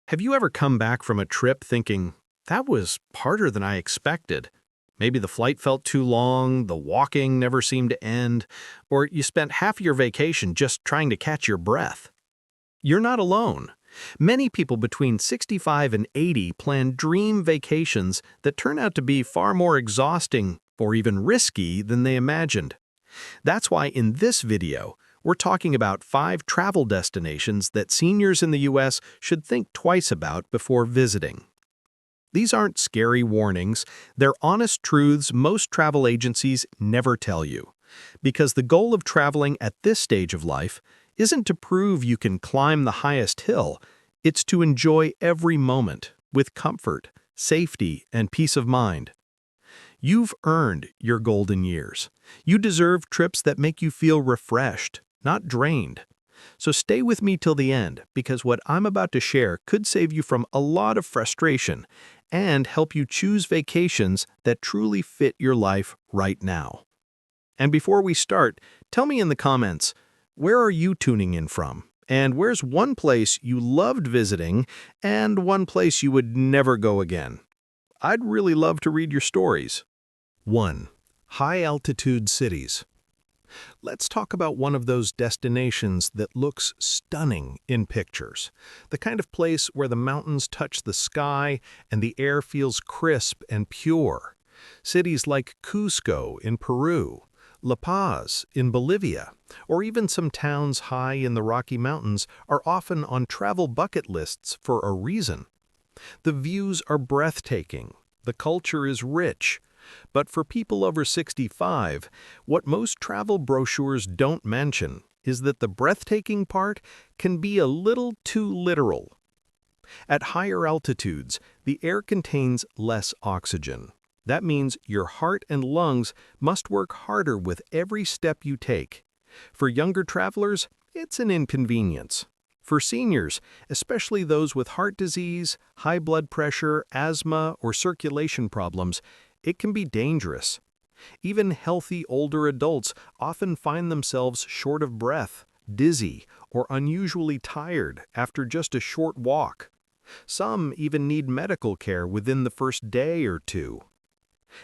Have you ever come back from a trip thinking, that was harder than I expected? Maybe the flight felt too long, the walking never seemed to end, or you spent half your vacation just trying to catch your breath. You're not alone. Many people between 65 and 80 plan dream vacations that turn out to be far more exhausting or even risky than they imagined. That's why in this video, we're talking about 5 travel destinations that seniors in the U.S. should think twice about before visiting. These aren't scary warnings, they're honest truths most travel agencies never tell you. Because the goal of traveling at this stage of life isn't to prove you can climb the highest hill, it's to enjoy every moment with comfort, safety, and peace of mind. You've earned your golden years. You deserve trips that make you feel refreshed, not drained. So stay with me till the end, because what I'm about to share could save you from a lot of frustration and help you choose vacations that truly fit your life right now. And before we start, tell me in the comments, where are you tuning in from? And where's one place you loved visiting and one place you would never go again? I'd really love to read your stories. 1. High-altitude cities. Let's talk about one of those destinations that looks stunning in pictures. The kind of place where the mountains touch the sky and the air feels crisp and pure. Cities like Cusco in Peru, La Paz in Bolivia, or even some towns high in the Rocky Mountains are often on travel bucket lists for a reason. The views are breathtaking. The culture is rich. But for people over 65, what most travel brochures don't mention is that the breathtaking part can be a little too literal. At higher altitudes, the air contains less oxygen. That means your heart and lungs must work harder with every step you take. For younger travelers, it's an inconvenience. For seniors, especially those with heart disease, high blood pressure, asthma, or circulation problems, it can be dangerous. Even healthy older adults often find themselves short of breath, dizzy, or unusually tired after just a short walk. Some even need medical care within the first day or two.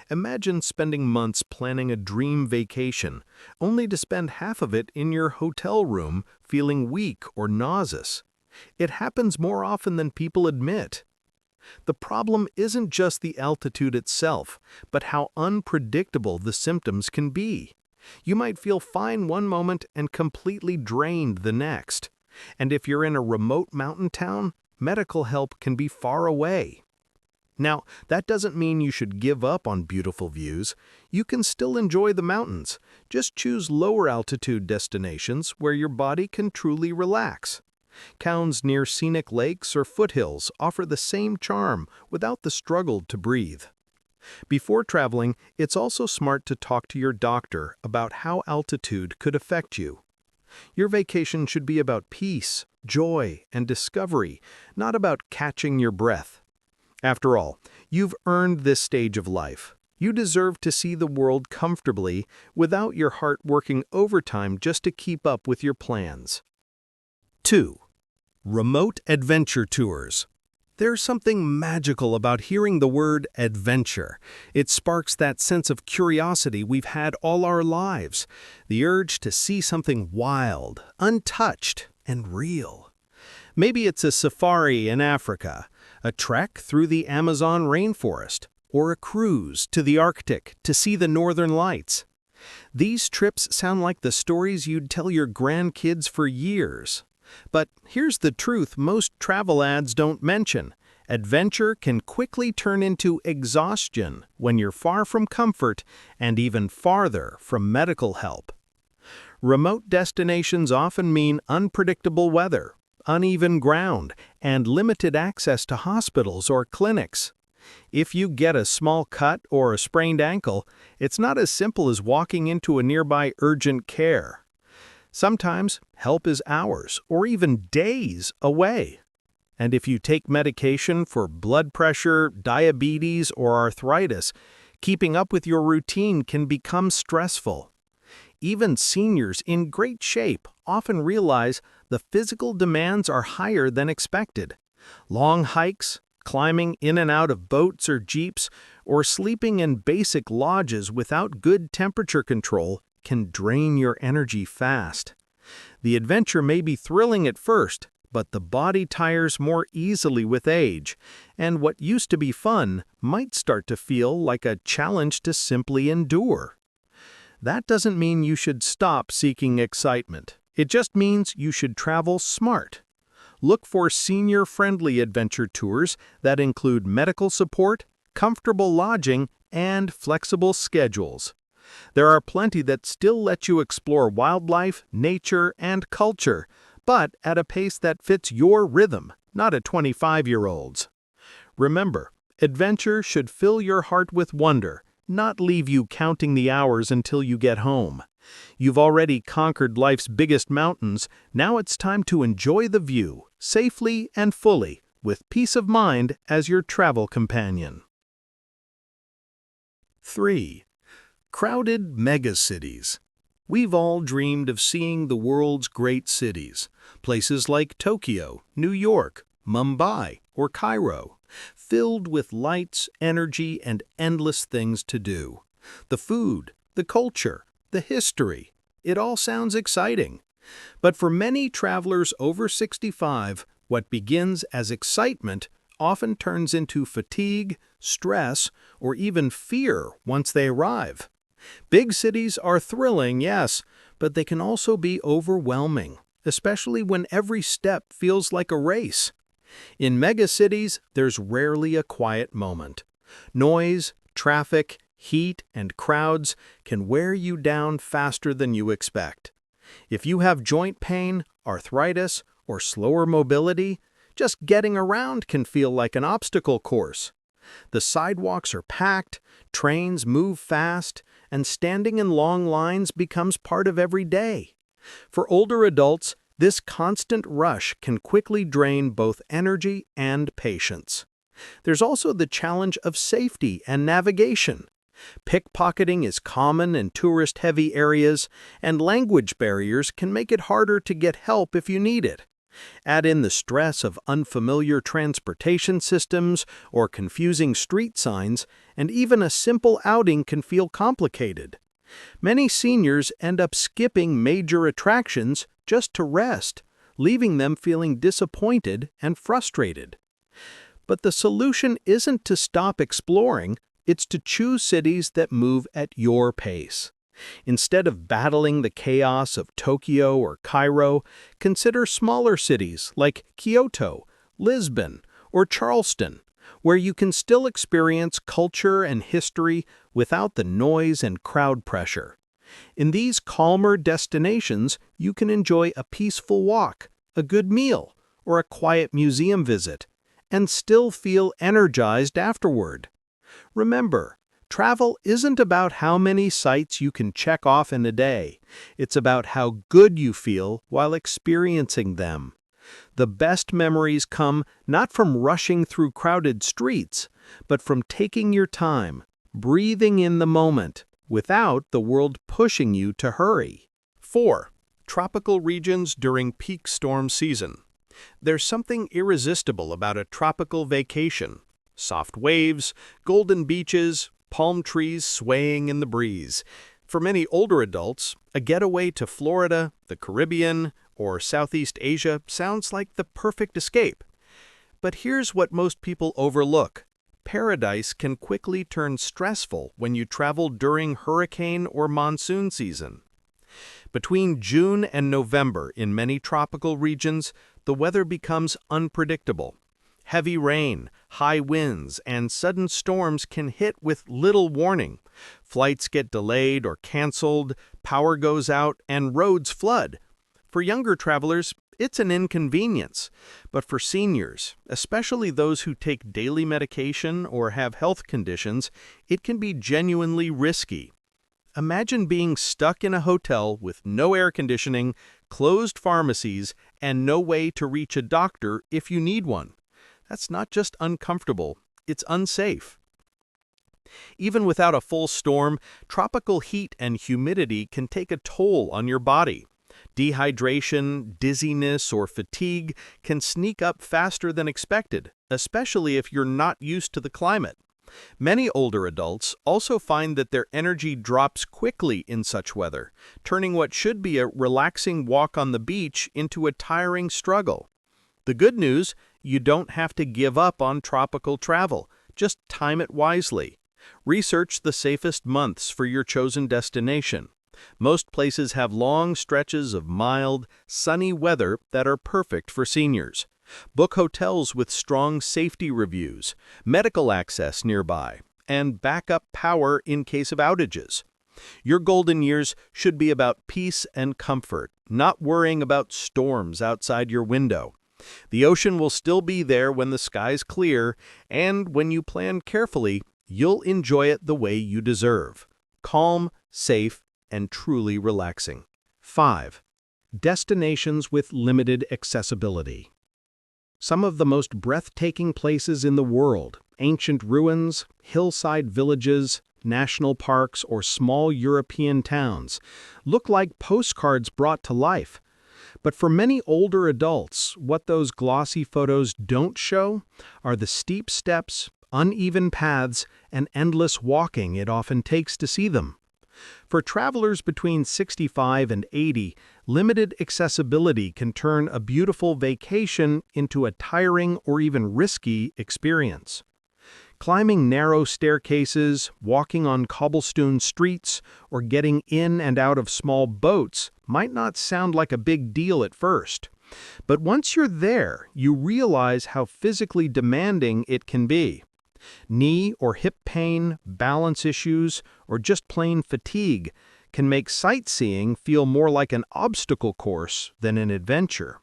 Imagine spending months planning a dream vacation, only to spend half of it in your hotel room feeling weak or nauseous. It happens more often than people admit. The problem isn't just the altitude itself, but how unpredictable the symptoms can be. You might feel fine one moment and completely drained the next. And if you're in a remote mountain town, medical help can be far away. Now, that doesn't mean you should give up on beautiful views. You can still enjoy the mountains. Just choose lower altitude destinations where your body can truly relax. Towns near scenic lakes or foothills offer the same charm without the struggle to breathe. Before traveling, it's also smart to talk to your doctor about how altitude could affect you. Your vacation should be about peace, joy, and discovery, not about catching your breath. After all, you've earned this stage of life. You deserve to see the world comfortably without your heart working overtime just to keep up with your plans. 2. Remote adventure tours. There's something magical about hearing the word adventure. It sparks that sense of curiosity we've had all our lives, the urge to see something wild, untouched, and real. Maybe it's a safari in Africa, a trek through the Amazon rainforest, or a cruise to the Arctic to see the northern lights. These trips sound like the stories you'd tell your grandkids for years. But here's the truth most travel ads don't mention. Adventure can quickly turn into exhaustion when you're far from comfort and even farther from medical help. Remote destinations often mean unpredictable weather, uneven ground, and limited access to hospitals or clinics. If you get a small cut or a sprained ankle, it's not as simple as walking into a nearby urgent care. Sometimes help is hours or even days away. And if you take medication for blood pressure, diabetes, or arthritis, keeping up with your routine can become stressful. Even seniors in great shape often realize the physical demands are higher than expected. Long hikes, climbing in and out of boats or jeeps, or sleeping in basic lodges without good temperature control can drain your energy fast. The adventure may be thrilling at first, but the body tires more easily with age, and what used to be fun might start to feel like a challenge to simply endure. That doesn't mean you should stop seeking excitement. It just means you should travel smart. Look for senior-friendly adventure tours that include medical support, comfortable lodging, and flexible schedules. There are plenty that still let you explore wildlife, nature, and culture, but at a pace that fits your rhythm, not a 25-year-old's. Remember, adventure should fill your heart with wonder, not leave you counting the hours until you get home. You've already conquered life's biggest mountains, now it's time to enjoy the view, safely and fully, with peace of mind as your travel companion. 3. Crowded megacities. We've all dreamed of seeing the world's great cities, places like Tokyo, New York, Mumbai, or Cairo, filled with lights, energy, and endless things to do. The food, the culture, the history, it all sounds exciting. But for many travelers over 65, what begins as excitement often turns into fatigue, stress, or even fear once they arrive. Big cities are thrilling, yes, but they can also be overwhelming, especially when every step feels like a race. In megacities, there's rarely a quiet moment. Noise, traffic, heat, and crowds can wear you down faster than you expect. If you have joint pain, arthritis, or slower mobility, just getting around can feel like an obstacle course. The sidewalks are packed, trains move fast, and standing in long lines becomes part of every day. For older adults, this constant rush can quickly drain both energy and patience. There's also the challenge of safety and navigation. Pickpocketing is common in tourist-heavy areas, and language barriers can make it harder to get help if you need it. Add in the stress of unfamiliar transportation systems or confusing street signs, and even a simple outing can feel complicated. Many seniors end up skipping major attractions just to rest, leaving them feeling disappointed and frustrated. But the solution isn't to stop exploring, it's to choose cities that move at your pace. Instead of battling the chaos of Tokyo or Cairo, consider smaller cities like Kyoto, Lisbon, or Charleston, where you can still experience culture and history without the noise and crowd pressure. In these calmer destinations, you can enjoy a peaceful walk, a good meal, or a quiet museum visit, and still feel energized afterward. Remember, travel isn't about how many sites you can check off in a day. It's about how good you feel while experiencing them. The best memories come not from rushing through crowded streets, but from taking your time, breathing in the moment, without the world pushing you to hurry. 4. Tropical regions during peak storm season. There's something irresistible about a tropical vacation. Soft waves, golden beaches, palm trees swaying in the breeze. For many older adults, a getaway to Florida, the Caribbean, or Southeast Asia sounds like the perfect escape. But here's what most people overlook. Paradise can quickly turn stressful when you travel during hurricane or monsoon season. Between June and November in many tropical regions, the weather becomes unpredictable. Heavy rain, high winds, and sudden storms can hit with little warning. Flights get delayed or canceled, power goes out, and roads flood. For younger travelers, it's an inconvenience. But for seniors, especially those who take daily medication or have health conditions, it can be genuinely risky. Imagine being stuck in a hotel with no air conditioning, closed pharmacies, and no way to reach a doctor if you need one. That's not just uncomfortable, it's unsafe. Even without a full storm, tropical heat and humidity can take a toll on your body. Dehydration, dizziness, or fatigue can sneak up faster than expected, especially if you're not used to the climate. Many older adults also find that their energy drops quickly in such weather, turning what should be a relaxing walk on the beach into a tiring struggle. The good news, you don't have to give up on tropical travel. Just time it wisely. Research the safest months for your chosen destination. Most places have long stretches of mild, sunny weather that are perfect for seniors. Book hotels with strong safety reviews, medical access nearby, and backup power in case of outages. Your golden years should be about peace and comfort, not worrying about storms outside your window. The ocean will still be there when the sky's clear, and when you plan carefully, you'll enjoy it the way you deserve. Calm, safe, and truly relaxing. 5. Destinations with limited accessibility. Some of the most breathtaking places in the world, ancient ruins, hillside villages, national parks, or small European towns, look like postcards brought to life. But for many older adults, what those glossy photos don't show are the steep steps, uneven paths, and endless walking it often takes to see them. For travelers between 65 and 80, limited accessibility can turn a beautiful vacation into a tiring or even risky experience. Climbing narrow staircases, walking on cobblestone streets, or getting in and out of small boats might not sound like a big deal at first. But once you're there, you realize how physically demanding it can be. Knee or hip pain, balance issues, or just plain fatigue can make sightseeing feel more like an obstacle course than an adventure.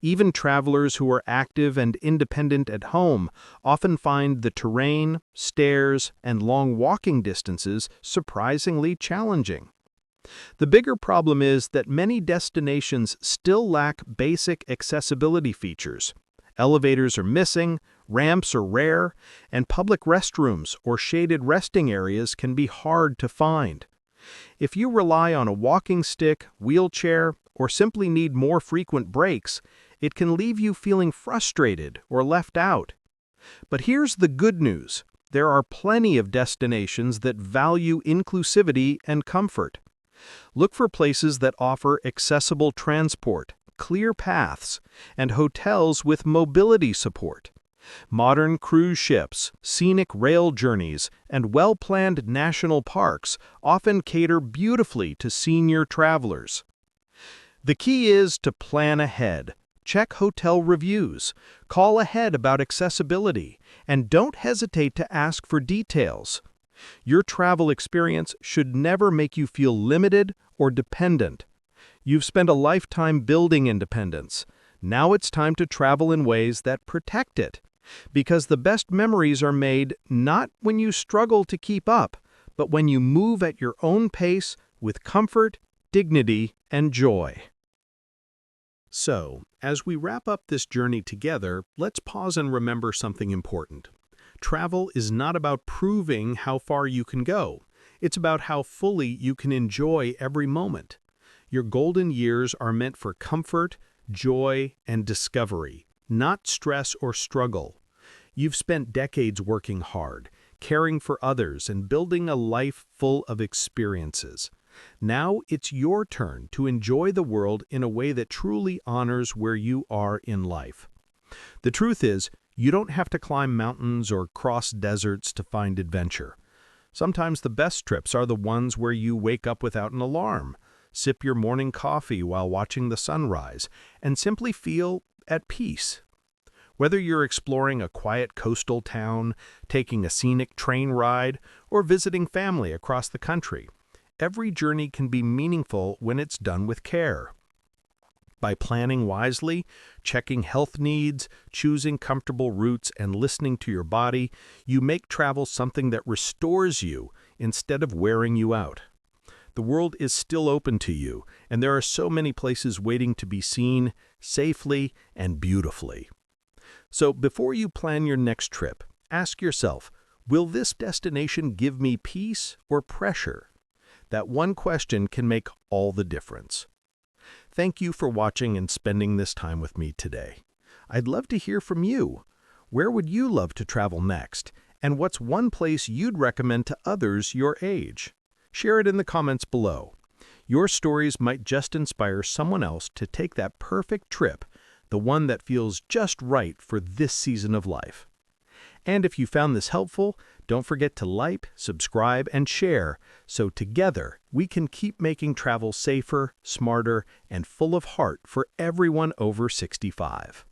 Even travelers who are active and independent at home often find the terrain, stairs, and long walking distances surprisingly challenging. The bigger problem is that many destinations still lack basic accessibility features. Elevators are missing, ramps are rare, and public restrooms or shaded resting areas can be hard to find. If you rely on a walking stick, wheelchair, or simply need more frequent breaks, it can leave you feeling frustrated or left out. But here's the good news. There are plenty of destinations that value inclusivity and comfort. Look for places that offer accessible transport, clear paths, and hotels with mobility support. Modern cruise ships, scenic rail journeys, and well-planned national parks often cater beautifully to senior travelers. The key is to plan ahead, check hotel reviews, call ahead about accessibility, and don't hesitate to ask for details. Your travel experience should never make you feel limited or dependent. You've spent a lifetime building independence. Now it's time to travel in ways that protect it. Because the best memories are made not when you struggle to keep up, but when you move at your own pace with comfort, dignity, and joy. So, as we wrap up this journey together, let's pause and remember something important. Travel is not about proving how far you can go. It's about how fully you can enjoy every moment. Your golden years are meant for comfort, joy, and discovery, not stress or struggle. You've spent decades working hard, caring for others, and building a life full of experiences. Now it's your turn to enjoy the world in a way that truly honors where you are in life. The truth is, you don't have to climb mountains or cross deserts to find adventure. Sometimes the best trips are the ones where you wake up without an alarm, sip your morning coffee while watching the sunrise, and simply feel at peace. Whether you're exploring a quiet coastal town, taking a scenic train ride, or visiting family across the country, every journey can be meaningful when it's done with care. By planning wisely, checking health needs, choosing comfortable routes, and listening to your body, you make travel something that restores you instead of wearing you out. The world is still open to you, and there are so many places waiting to be seen safely and beautifully. So before you plan your next trip, ask yourself, will this destination give me peace or pressure? That one question can make all the difference. Thank you for watching and spending this time with me today. I'd love to hear from you. Where would you love to travel next? And what's one place you'd recommend to others your age? Share it in the comments below. Your stories might just inspire someone else to take that perfect trip, the one that feels just right for this season of life. And if you found this helpful, don't forget to like, subscribe, and share, so together we can keep making travel safer, smarter, and full of heart for everyone over 65.